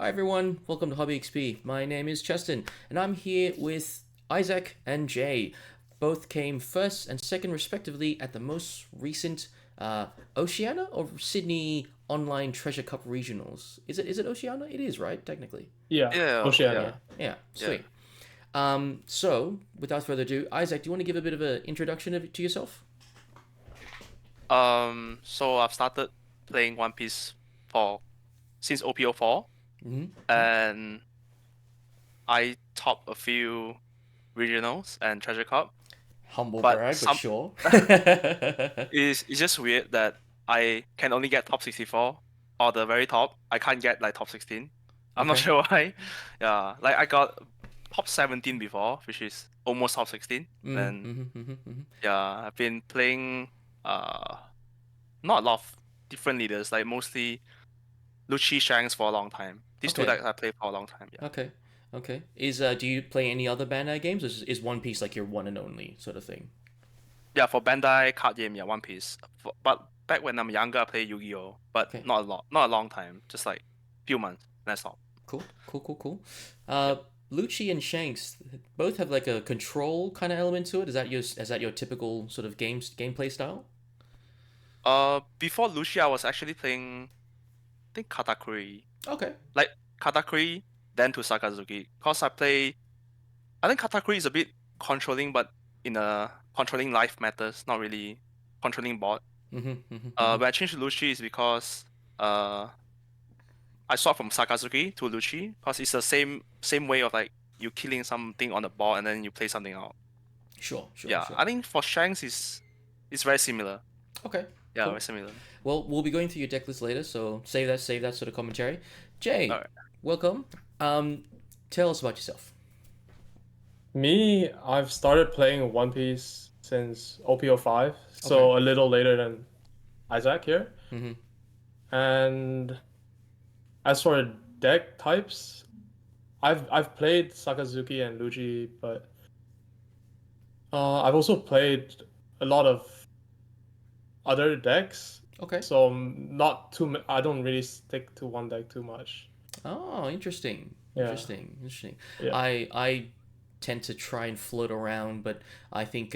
Hi everyone, welcome to HobbyEXP. My name is Cheston, and I'm here with Isaac and Jay. Both came first and second respectively at the most recent Oceania or Sydney Online Treasure Cup Regionals. Is it Oceania? It is, right? Technically. Yeah, Yeah, Yeah, Oceania. yeah, yeah. sweet. So without further ado, Isaac, do you want to give a bit of an introduction to yourself? So I've started playing One Piece for since OPO4, Mm-hmm. and I topped a few regionals and Treasure Cup. Humble But brag, but some sure. it's just weird that I can only get top 64 or the very top. I can't get like top 16. I'm not Okay. sure why. Yeah, like I got top 17 before, which is almost top 16. Mm-hmm, And mm-hmm, mm-hmm, mm-hmm. yeah, I've been playing uh not a lot of different leaders, like mostly Lucci Shanks for a long time. These two Okay. decks I played for a long time, yeah. Okay. Okay. Do you play any other Bandai games, or is One Piece like your one and only sort of thing? Yeah, for Bandai card game, yeah, One Piece. But back when I'm younger, I played Yu-Gi-Oh, but Okay. not a lot, not a long time, just like few months. That's all. Cool. Cool. Cool. Cool. Yep. Lucci and Shanks both have like a control kind of element to it. Is that your typical sort of gameplay style? Before Lucia, I was actually playing, I think Katakuri, Okay. like Katakuri, then to Sakazuki. Cause I think Katakuri is a bit controlling, but in a controlling life matters, not really controlling board. Mm-hmm. Mm-hmm. Mm-hmm. When I changed to Lucci is because uh I swapped from Sakazuki to Lucci because it's the same way of like you killing something on the board and then you play something out. Sure. Sure. Yeah, Sure. I think for Shanks is it's very similar. Okay. Yeah, Cool. very similar. Well, we'll be going through your deck list later, so save that sort of commentary. Jay, Alright. welcome. Tell us about yourself. Me, I've started playing One Piece since OPO5, so Okay. a little later than Isaac here. Mm-hmm. And as for deck types, I've played Sakazuki and Luigi, but I've also played a lot of other decks. Okay. So not too. I don't really stick to one deck too much. Oh, interesting. Yeah, Interesting. yeah, I tend to try and float around, but I think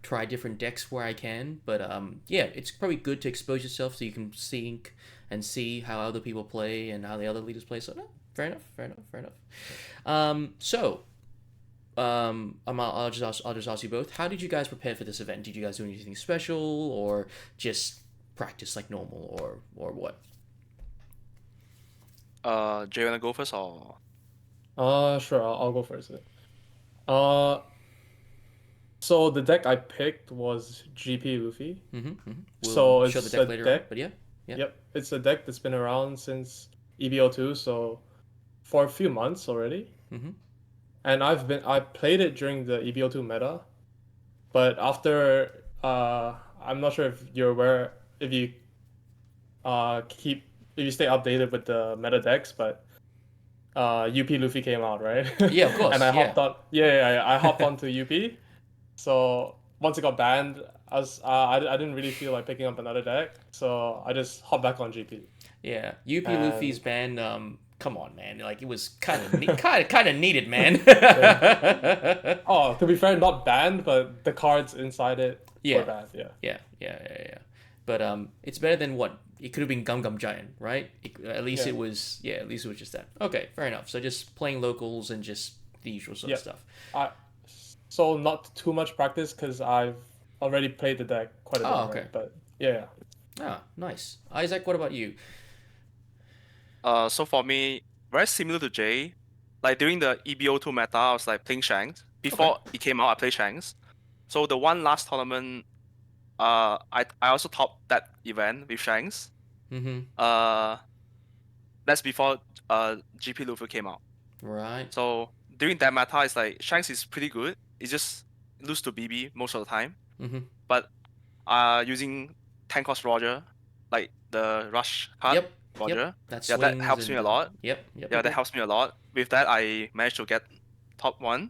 try different decks where I can. But yeah, it's probably good to expose yourself so you can think and see how other people play and how the other leaders play. So no, fair enough, fair enough, fair enough. I'll just ask you both. How did you guys prepare for this event? Did you guys do anything special, or just practice like normal, or what? Do you wanna go first or Sure. I'll go first. Uh, so the deck I picked was GP Luffy. Mm-hmm, mm-hmm. We'll So show the it's a deck later on, deck. but yeah, yeah. Yep, it's a deck that's been around since EBO2, so for a few months already. Mm-hmm. And I played it during the EBO2 meta, but after I'm not sure if you're aware if you keep if you stay updated with the meta decks, but UP Luffy came out, right? Yeah, of And course. I Yeah. hopped on. Yeah, I hopped onto UP. So once it got banned, I didn't really feel like picking up another deck, so I just hopped back on GP. Yeah. UP And Luffy's ban. Come on, man. Like it was kind of needed, man. yeah. Oh, to be fair, not banned, but the cards inside it were Yeah. banned. Yeah. Yeah. But it's better than what it could have been. Gum Gum Giant, right? At least Yeah. it was. Yeah. At least it was just that. Okay. Fair enough. So just playing locals and just the usual sort of Yep. stuff. I so not too much practice because I've already played the deck quite a bit, Oh, okay. right? But yeah. Ah, nice. Isaac, what about you? so for me, very similar to Jay. Like during the EBO2 meta, I was like playing Shanks. Okay. Before it came out, I played Shanks. So the one last tournament, I also topped that event with Shanks. Mm-hmm. That's before GP Luffy came out. Right. So during that meta, it's like Shanks is pretty good. It's just lose to BB most of the time. Mm-hmm. But using tank cost Roger, like the rush card Yep. Roger, Yep. That yeah, that swings helps me and a lot. yep. Yeah, that helps me a lot. With that, I managed to get top 1.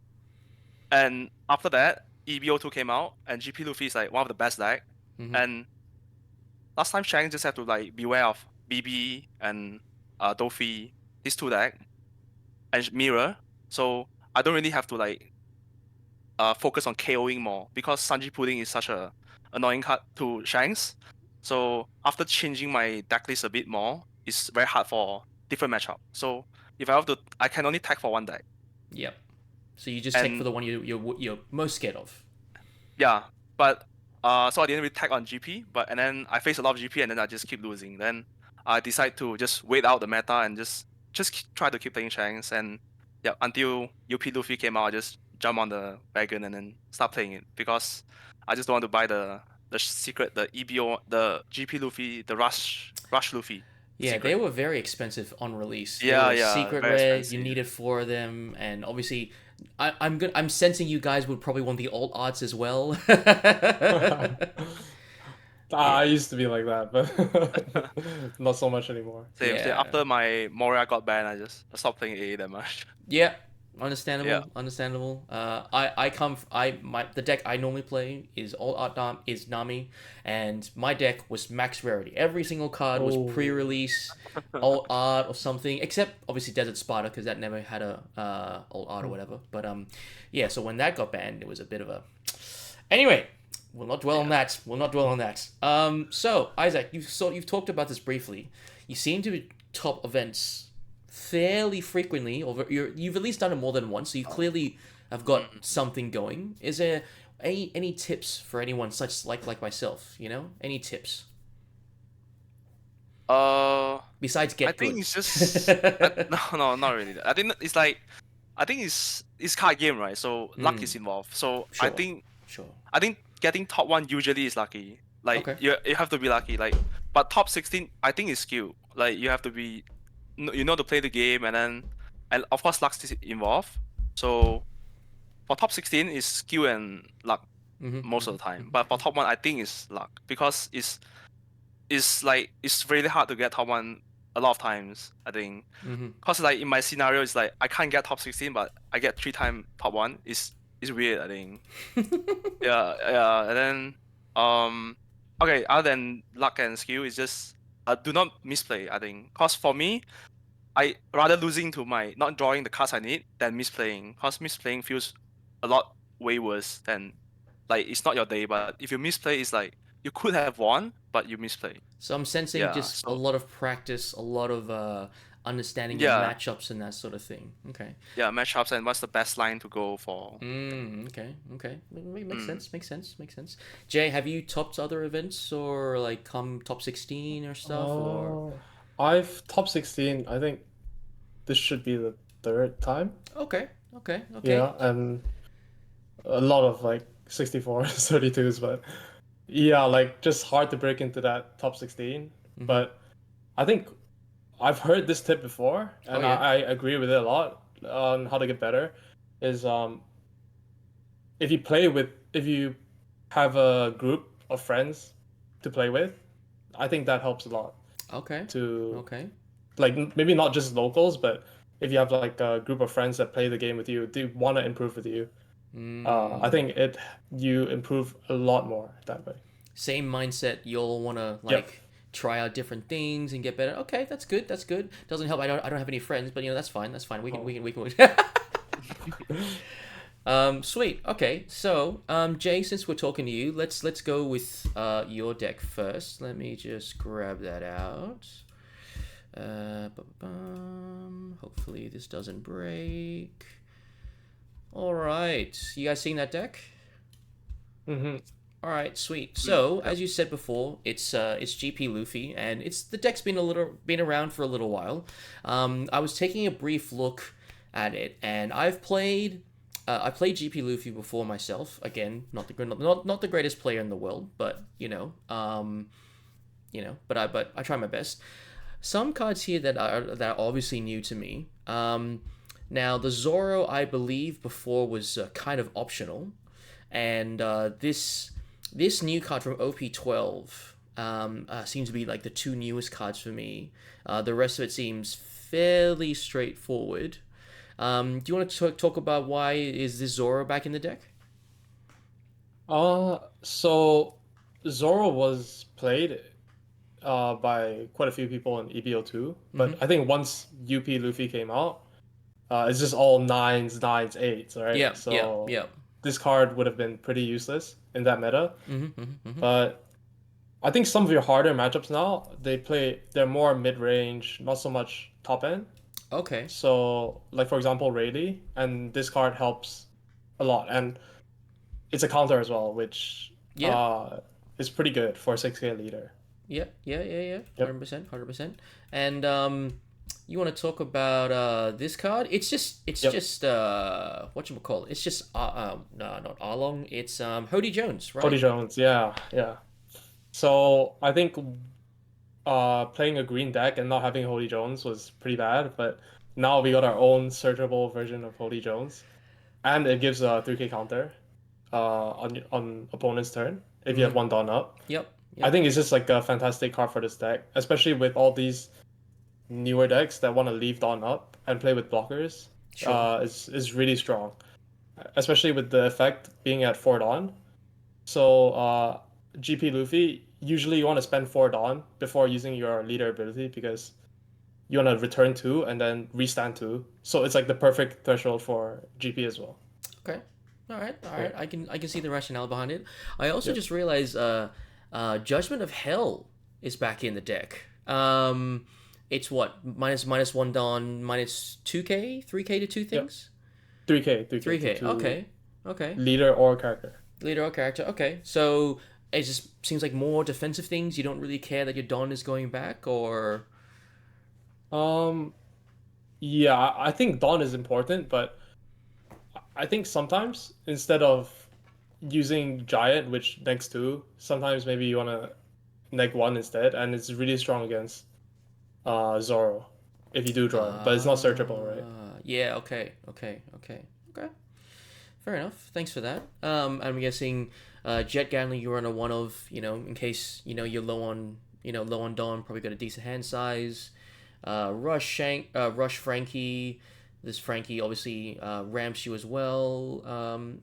And after that, EBO2 came out, and GP Luffy is like one of the best deck. Mm-hmm. And last time Shanks just had to like beware of BB and Dofi these two deck and mirror, so I don't really have to like focus on KOing more because Sanji Pudding is such a annoying card to Shanks. So after changing my deck list a bit more, it's very hard for different matchup. So if I have to, I can only tag for one deck. Yep. So you just take for And the one you're most scared of. yeah, but so I didn't really tag on GP, but and then I faced a lot of GP and then I just keep losing. Then I decide to just wait out the meta and just try to keep playing Shanks, and yeah, until UP Luffy came out, I just jump on the wagon and then start playing it because I just don't want to buy the secret, the EBO, the GP Luffy, the Rush Luffy. Yeah, secret. they were very expensive on release. They Yeah, were yeah, secret very rare. expensive. You needed 4 of them, and obviously, I'm sensing you guys would probably want the alt arts as well. I used to be like that, but not so much anymore. Same. Yeah. After my Moria got banned, I stopped playing AA that much. Yeah, understandable. Yeah. Understandable. The deck I normally play is all art is Nami, and my deck was max rarity. Every single card was Oh. pre-release, all art or something, except obviously Desert Sparta because that never had a all art or whatever. But yeah. So when that got banned, it was a bit of a. Anyway, we'll not dwell on that. We'll not dwell on that. So Isaac, you've talked about this briefly. You seem to top events fairly frequently, or you've at least done it more than once, so you clearly have got something going. Is there any tips for anyone such like myself? You know, any tips besides get I think good? it's just no, not really. I think it's card game, right? So luck is involved. So Sure. I think getting top 1 usually is lucky. Like Okay. you have to be lucky. Like, but top 16 I think is skill. Like you have to be, you know, to play the game, and of course luck is involved. So for top 16 is skill and luck most of the time. But for top 1 I think it's luck because it's really hard to get top 1 a lot of times, I think. Cause like in my scenario it's like I can't get top 16 but I get 3 times top 1. It's weird, I think. yeah, and then okay, other than luck and skill, it's just do not misplay, I think. Cause for me, I rather losing to my not drawing the cards I need than misplaying. Cause misplaying feels a lot way worse than, like, it's not your day, but if you misplay, it's like you could have won, but you misplay. So I'm sensing Yeah, just a so- lot of practice, a lot of understanding Yeah. the matchups and that sort of thing. Okay. Yeah, matchups and what's the best line to go for. Okay. Makes sense. Makes sense. Jay, have you topped other events or like come top 16 or stuff? Or I've top 16. I think this should be the 3rd time. okay. Yeah, and a lot of like 64s, 32s, but yeah, like just hard to break into that top 16. But I think I've heard this tip before, and yeah. I agree with it a lot on how to get better. Is if you have a group of friends to play with, I think that helps a lot Okay. to Okay. like maybe not just locals, but if you have like a group of friends that play the game with you, they want to improve with you. I think you improve a lot more that way. Same mindset. You'll want to like try out different things and get better. Okay, that's good. Doesn't help. I don't have any friends, but you know that's fine. We can. Sweet. Okay. So, Jay, since we're talking to you, let's go with your deck first. Let me just grab that out. Hopefully this doesn't break. All right. You guys seen that deck? All right, sweet. So, as you said before, it's GP Luffy, and the deck's been around for a little while. I was taking a brief look at it, and I played GP Luffy before myself. Again, not the greatest player in the world, but but I try my best. Some cards here that are obviously new to me. Now the Zoro, I believe before was kind of optional, and this new card from OP12 seems to be like the 2 newest cards for me. The rest of it seems fairly straightforward. Do you want to talk about why is this Zoro back in the deck? So Zoro was played by quite a few people in EBO2, but I think once UP Luffy came out, it's just all nines, nines, eights, right? Yeah, So yeah. this card would have been pretty useless in that meta. Mm-hmm. But I think some of your harder matchups now, they're more mid-range, not so much top end. Okay. So, like for example, Rayleigh, and this card helps a lot, and it's a counter as well, which is pretty good for a 6K leader. Yeah. Yep. 100%. And you want to talk about this card? It's just whatchamacallit? It's just no, not Arlong. It's Hody Jones, right? Hody Jones, yeah. So I think playing a green deck and not having Hody Jones was pretty bad, but now we got our own searchable version of Hody Jones, and it gives a 3K counter on opponent's turn if you have one Dawn up. Yep. I think it's just like a fantastic card for this deck, especially with all these newer decks that want to leave Dawn up and play with blockers. Sure. Is really strong, especially with the effect being at 4 Dawn. So GP Luffy, usually you want to spend 4 Dawn before using your leader ability because you want to return 2 and then restand 2. So it's like the perfect threshold for GP as well. Okay. All right. I can see the rationale behind it. I also just realized Judgment of Hell is back in the deck. It's what? minus 1 Dawn, minus 2K, 3K to 2 things? 3K. Okay. Leader or character. Okay. So it just seems like more defensive things. You don't really care that your Dawn is going back, or yeah, I think Dawn is important, but I think sometimes instead of using Giant, which negs 2, sometimes maybe you want to neg 1 instead, and it's really strong against Zoro if you do draw him, but it's not searchable, right? Yeah, okay. Fair enough. Thanks for that. I'm guessing Jet Gatling you run a one of, in case, you're low on Dawn, probably got a decent hand size. Rush Frankie. This Frankie obviously ramps you as well.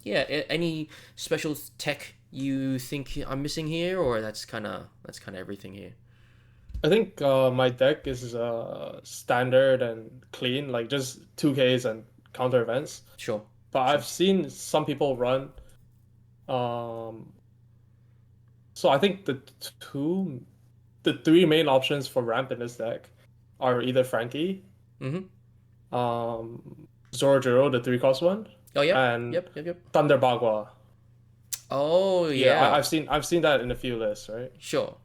Any special tech you think I'm missing here, or that's kind of everything here? I think my deck is standard and clean, like just 2Ks and counter events. Sure. But I've seen some people run. So I think the 3 main options for ramp in this deck are either Frankie, Zorojiro, the 3-cost one. Oh yeah. And Yep. Thunder Bagua. Oh yeah. I've seen that in a few lists, right? Sure.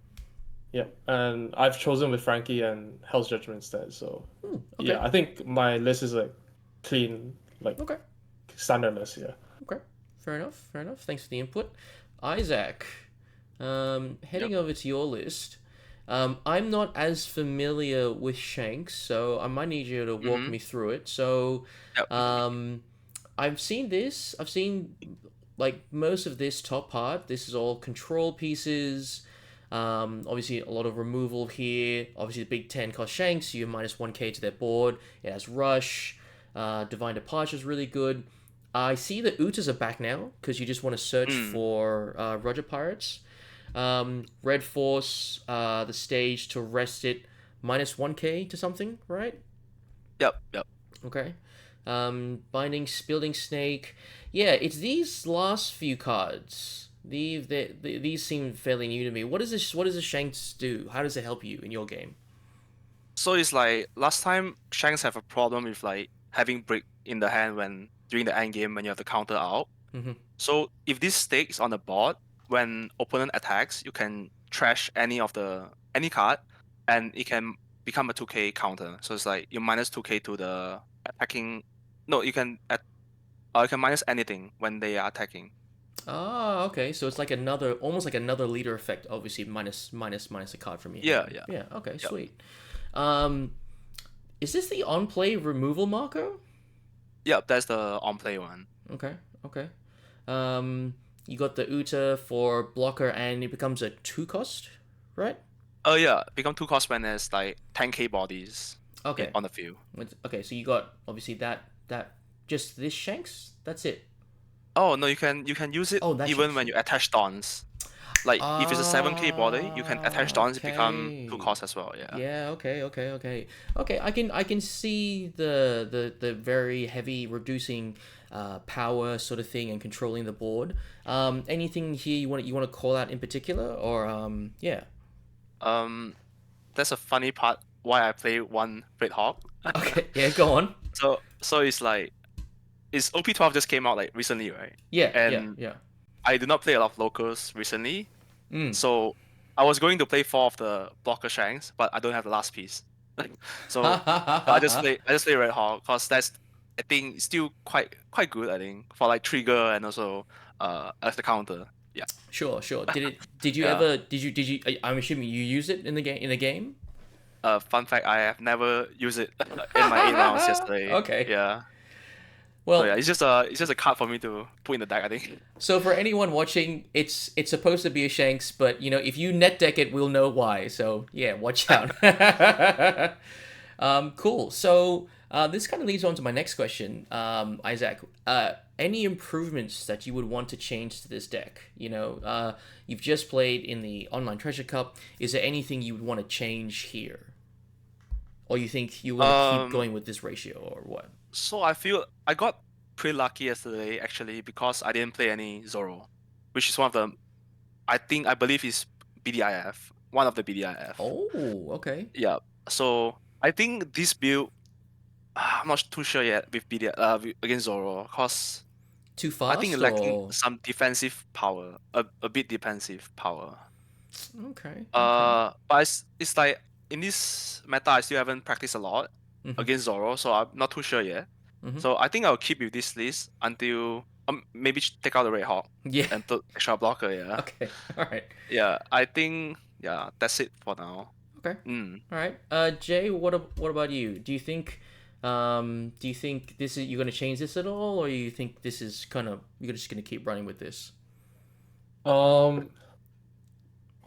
Yeah, and I've chosen with Frankie and Hell's Judgment instead. So Okay. yeah, I think my list is like clean, like standard list. Yeah. Okay. Fair enough. Thanks for the input, Isaac. Heading over to your list. I'm not as familiar with Shanks, so I might need you to walk me through it. So, I've seen this. I've seen like most of this top part. This is all control pieces. Obviously a lot of removal here. Obviously the big 10 cost Shanks, you minus 1k to their board. It has Rush. Divine Departure is really good. I see the Utas are back now, because you just want to search for Roger Pirates. Red Force, the stage to rest it, minus 1k to something, right? Yep. Okay. Binding Snake. Yeah, it's these last few cards. These seem fairly new to me. What does this Shanks do? How does it help you in your game? So it's like last time Shanks have a problem with like having break in the hand when during the end game when you have the counter out. So if this stakes on the board, when opponent attacks, you can trash any card, and it can become a 2k counter. So it's like you minus 2k to the attacking. No, you can minus anything when they are attacking. Ah, okay. So it's like almost like another leader effect. Obviously, minus a card from you. Yeah. Okay, yep. Sweet. Is this the on-play removal marker? Yep, that's the on-play one. Okay. You got the Uta for blocker, and it becomes a 2-cost, right? Oh yeah, become 2-cost when there's like 10k bodies. Okay. On the field. Okay, so you got obviously that just this Shanks. That's it. Oh no, you can use it even when you attach Dawns. Like if it's a 7K body, you can attach dons, it become 2 Okay. cost as well. Yeah. Yeah, okay. I can see the very heavy reducing power sort of thing and controlling the board. Anything here you want to call out in particular, or yeah. Um, that's a funny part why I play one Red Hawk. Okay, yeah, go on. So it's like it's OP12 just came out like recently, right? Yeah. And I do not play a lot of locals recently, so I was going to play 4 of the blocker Shanks, but I don't have the last piece. So I just play Red Hawk because that's, I think, still quite good, I think, for like trigger and also as the counter. Yeah. Sure. Did you Yeah. ever I'm assuming you use it in the game? Fun fact, I have never used it in my 8 rounds yesterday. Okay. Yeah. So yeah, Well, it's just a card for me to put in the deck, I think. so for anyone watching, it's supposed to be a Shanks, but if you net deck it, we'll know why. So yeah, watch out. Cool. So this kind of leads on to my next question, Isaac. Any improvements that you would want to change to this deck? You've just played in the Online Treasure Cup. Is there anything you would want to change here, or you think you want to keep going with this ratio, or what? So I feel I got pretty lucky yesterday actually because I didn't play any Zoro, which is one of the, I believe is BDIF, one of the BDIF. Oh, okay. Yeah. So I think this build, I'm not too sure yet with against Zoro because Too I think fast, it's lacking or some defensive power, a bit defensive power. okay. But it's like in this meta I still haven't practiced a lot Mhm. against Zoro, so I'm not too sure yet. Mhm. So I think I'll keep with this list until maybe take out the Red Hawk Yeah. and put extra blocker. Yeah. Okay. All right. Yeah. I think that's it for now. Okay. Mm. All right. Jay, what about you? Do you think this is you're gonna change this at all, or you think this is kind of you're just gonna keep running with this?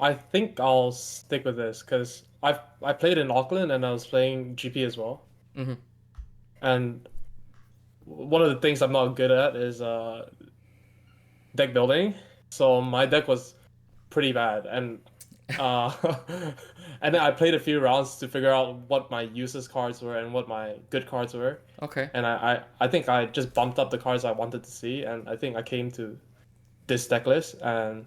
I think I'll stick with this because I played in Auckland and I was playing GP as well. Mhm. And one of the things I'm not good at is deck building. So my deck was pretty bad, and uh, and then I played a few rounds to figure out what my useless cards were and what my good cards were. Okay. And I think I just bumped up the cards I wanted to see, and I think I came to this deck list, and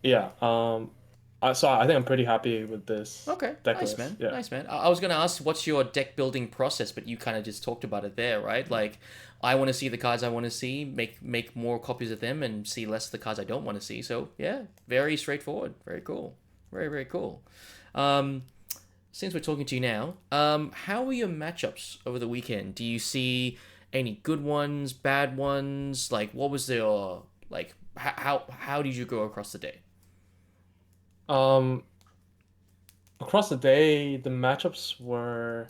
yeah, so I think I'm pretty happy with this Okay. deck Nice, list. man. Yeah. Nice, man. I was gonna ask what's your deck building process, but you kind of just talked about it there, right? Like, I want to see the cards I want to see, make more copies of them, and see less of the cards I don't want to see. So yeah, very straightforward. Very cool. Very cool. Um, since we're talking to you now, how were your matchups over the weekend? Do you see any good ones, bad ones? Like, what was your like? How did you go across the day? Um, Across the day, the matchups were,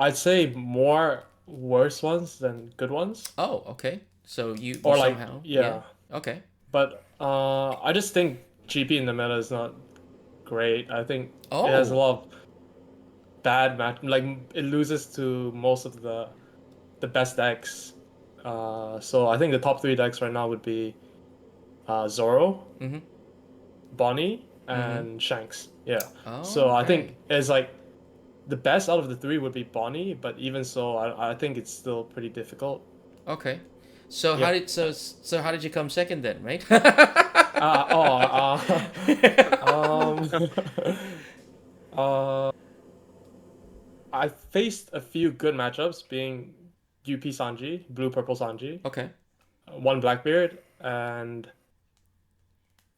I'd say, more worse ones than good ones. Oh, okay. So you Or like, somehow yeah. Okay. But I just think GP in the meta is not great. I think it has a Oh, lot of bad match. Like it loses to most of the best decks. So I think the top 3 decks right now would be Zoro, mm-hmm. Bonnie, Mm-hmm. and Shanks. Yeah. Oh, So I think okay. it's like the best out of the 3 would be Bonnie, but even so, I think it's still pretty difficult. Okay. So Yeah. how did you come second then, mate? Um, uh, I faced a few good matchups, being UP Sanji, Blue Purple Sanji, Okay. one Blackbeard, and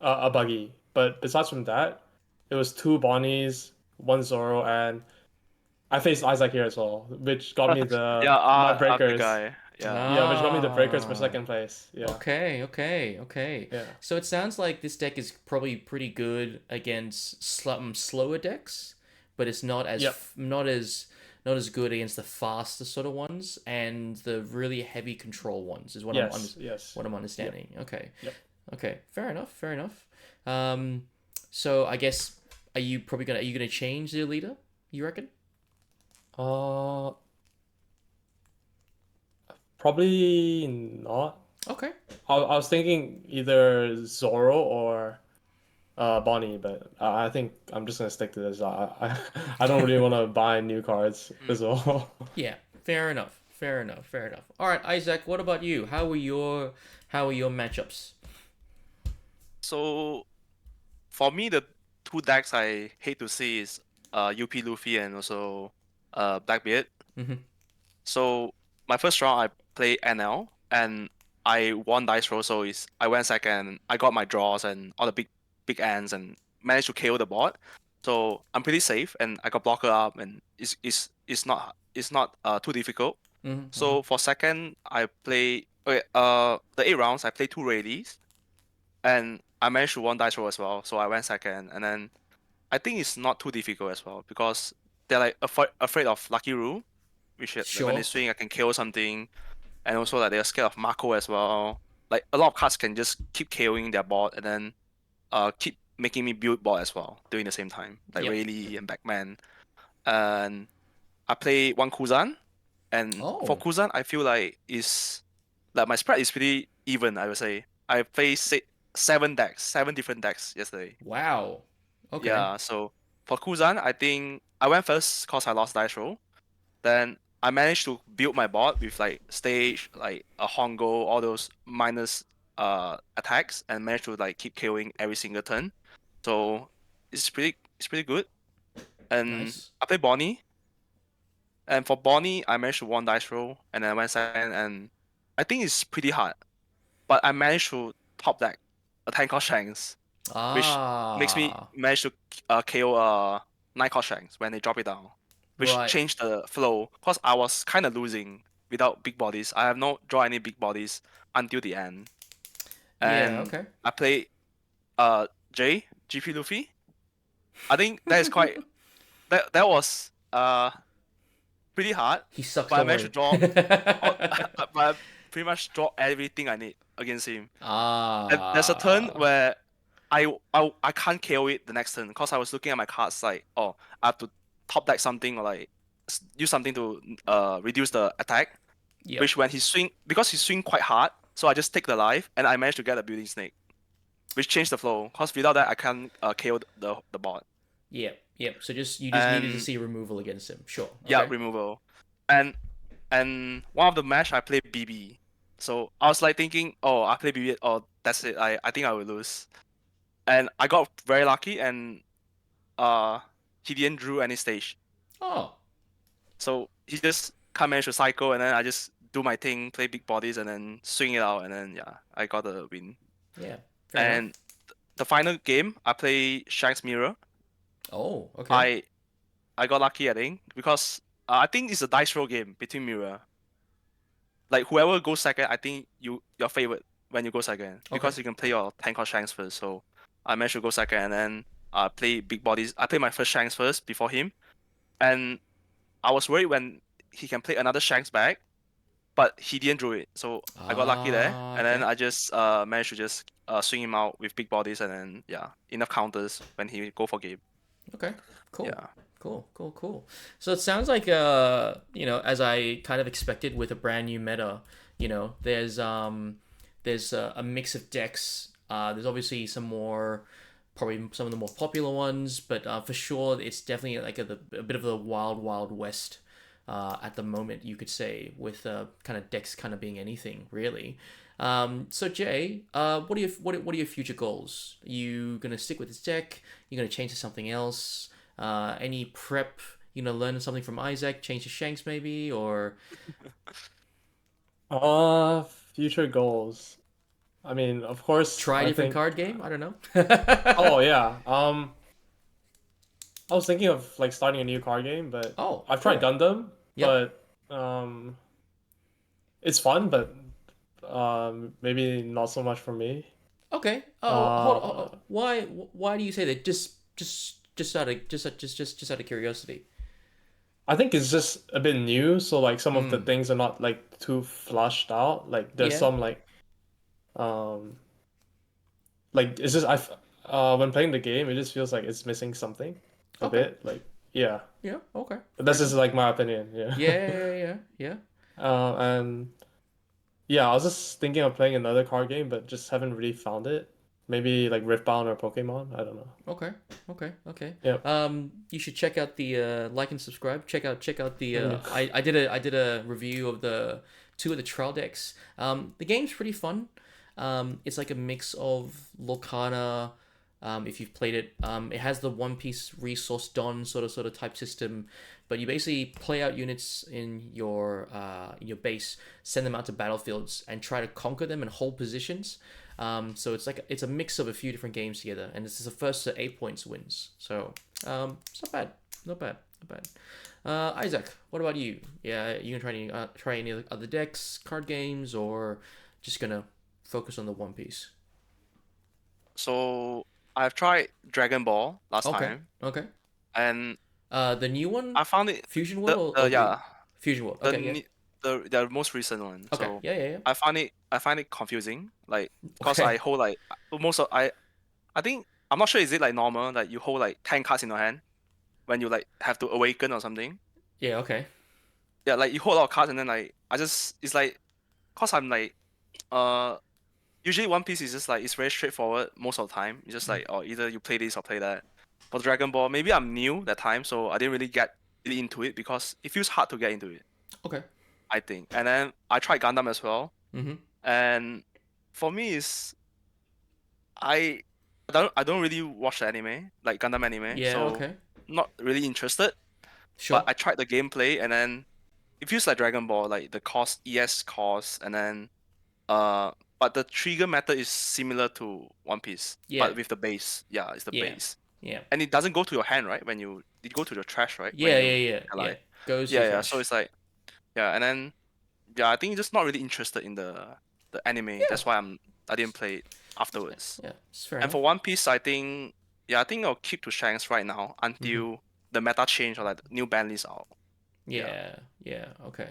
a Buggy. But besides from that, it was 2 Bonnies, 1 Zoro, and I faced Isaac here as well, which got me Yeah. my I'm the breakers. guy. Yeah. Yeah, which got me the breakers for Ah. second place. Yeah, Okay. yeah, So it sounds like this deck is probably pretty good against slower decks, but it's not as yep, not as good against the faster sort of ones and the really heavy control ones is yes, what I'm yep, understanding. Okay. yep. Okay. Fair enough. So I guess are you gonna change the leader? You reckon? Uh, Probably not. Okay. I was thinking either Zoro or Bonnie, but I think I'm just gonna stick to this. I don't really want to buy new cards as well. Yeah, fair enough. Fair enough. Fair enough. All right, Isaac, what about you? How are your matchups? So for me, the two decks I hate to see is UP Luffy and also Blackbeard. Mm-hmm. So my first round I played NL and I won dice roll, so is I went second. I got my draws and all the big ends and managed to KO the board. So I'm pretty safe and I got blocker up and it's not too difficult. Mm-hmm. Mm-hmm. So for second I play okay, the 8 rounds I played two rallies and I managed to won dice roll as well. So I went second and then I think it's not too difficult as well because they're like afraid of Lucky Rule, which like, when they Sure. swing I can kill something, and also like they're scared of Marco as well. Like a lot of cards can just keep KOing their board and then keep making me build board as well during the same time, like Yep. Rayleigh and Backman. And I play one Kuzan, and for Oh, Kuzan I feel like is like my spread is pretty even. I would say I play seven different decks yesterday. wow. Okay. Yeah, so for Kuzan, I think I went first because I lost dice roll. Then I managed to build my board with like stage, like a Hongo, all those minus attacks, and managed to like keep KOing every single turn. So it's pretty good. And Nice. I play Bonnie, and for Bonnie, I managed to won dice roll, and then I went second, and I think it's pretty hard, but I managed to top deck a 10 cost Shanks, which makes me Ah, manage to KO 9 cost Shanks when they drop it down, which right. changed the flow. Cause I was kind of losing without big bodies. I have not draw any big bodies until the end, Yeah, and okay. I play J GP Luffy. I think that is quite that was pretty hard, He sucks, but I don't managed to worry. draw but I pretty much draw everything I need against him. And there's a turn Ah, where I can't KO it the next turn because I was looking at my cards like, oh, I have to top deck something or like use something to reduce the attack. yep. Which when he swing, because he swing quite hard, so I just take the life and I managed to get a building snake, which changed the flow. Because without that I can't KO the bot. Yep. Yep. So you just needed to And see removal against him. Sure. yeah, Okay. removal. And one of the match I played BB. So I was like thinking, oh, I play BB, oh that's it. I think I will lose. And I got very lucky and uh he didn't drew any stage. Oh, So he just can't manage to cycle and then I just do my thing, play big bodies and then swing it out and then yeah, I got the win. yeah. Fair enough. And the final game I play Shanks Mirror. Oh, okay. I I got lucky I think because I think it's a dice roll game between Mirror. Like whoever goes second, I think your favorite when you go second Okay. because you can play your 10 cost Shanks first. So I managed to go second and then play big bodies. I play my first Shanks first before him, and I was worried when he can play another Shanks back, but he didn't draw it. So I got lucky there, Ah, and then okay. I just managed to just swing him out with big bodies and then yeah, enough counters when he go for game. Okay. Cool. Yeah. Cool. Cool. Cool. So it sounds like as I kind of expected with a brand new meta, there's a mix of decks. There's obviously probably some of the more popular ones, but for sure it's definitely like a bit of the wild west at the moment, you could say, with kind of decks kind of being anything really. So Jay, what are your future goals? Are you gonna stick with this deck? You gonna change to something else? Any prep? You gonna learn something from Isaac? Change to Shanks maybe, or Uh, Future goals. I mean, of course, try a I different think. card game? I don't know. Oh yeah. I was thinking of like starting a new card game, but Oh, I've tried cool. Gundam, Yep. but it's fun, but maybe not so much for me. Okay. Oh, hold Uh, on. Why do you say that? Just out of curiosity. I think it's just a bit new, so like some of the Hmm. things are not like too flushed out. Like there's Yeah. some um like it's just when playing the game, it just feels like it's missing something a Okay. bit. Like yeah, Yeah. Okay. but Fair that's just enough. like my opinion. Yeah. Mm. Yeah. And yeah, I was just thinking of playing another card game, but just haven't really found it. maybe like Riftbound or Pokemon. I don't know. Okay. Yeah. You should check out the like and subscribe. Check out the. Yeah. I did a review of the two of the trial decks. The game's pretty fun. It's like a mix of Lorcana. If you've played it, it has the One Piece resource Don sort of type system, but you basically play out units in your base, send them out to battlefields, and try to conquer them and hold positions. So it's a mix of a few different games together, and this is the first to 8 points wins. So it's not bad. Isaac, what about you? Yeah, you gonna try any other decks, card games, or just gonna focus on the One Piece? So I've tried Dragon Ball last time, Okay. and The new one, I found it Fusion World, the yeah Fusion World. the Okay, yeah. the most recent one. Okay, So yeah. I find it confusing, like because Okay. I hold like most of I think I'm not sure, is it like normal, like you hold like 10 cards in your hand when you like have to awaken or something. Yeah, okay. Yeah, like you hold a lot of cards and then like it's like, cause I'm like uh usually One Piece is just like it's very straightforward most of the time. It's just like, oh, either you play this or play that. For Dragon Ball, maybe I'm new that time, so I didn't really get really into it because it feels hard to get into it, Okay. I think. And then I tried Gundam as well, Mm-hmm. and for me is I I don't really watch the anime, like Gundam anime, Yeah, so okay. not really interested. Sure. But I tried the gameplay and then it feels like Dragon Ball, like the cost ES cost, and then but the trigger method is similar to One Piece, Yeah. but with the base. Yeah, it's the Yeah. base. Yeah. And it doesn't go to your hand, right? When you it go to the trash, right? When Yeah, you yeah. ally. Goes to Yeah, the yeah. So trash. it's like, yeah, and then yeah, I think just not really interested in the anime. Yeah. That's why I didn't play it afterwards. Yeah, it's fair And enough. for One Piece, I think, yeah, I think I'll keep to Shanks right now until the meta change or like the new ban list out. Yeah. Yeah. Okay.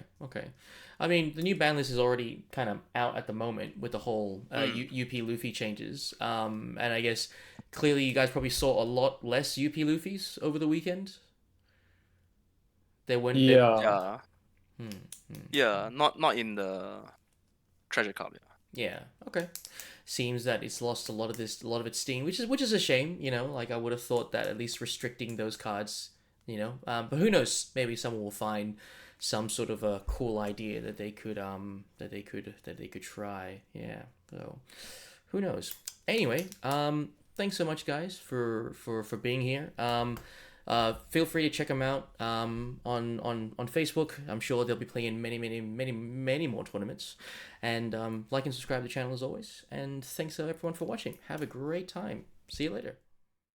I mean, the new ban list is already kind of out at the moment with the whole UP Luffy changes. And I guess clearly you guys probably saw a lot less UP Luffys over the weekend. They went. They, Yeah. Yeah. Yeah, not in the treasure cup. Yeah. yeah. Okay. Seems that it's lost a lot of its steam, which is a shame. You know, like I would have thought that at least restricting those cards. You know, but who knows? Maybe someone will find some sort of a cool idea that they could try. Yeah. So who knows? Anyway, thanks so much, guys, for being here. Feel free to check them out on Facebook. I'm sure they'll be playing many more tournaments. And like and subscribe to the channel as always. And thanks everyone for watching. Have a great time. See you later.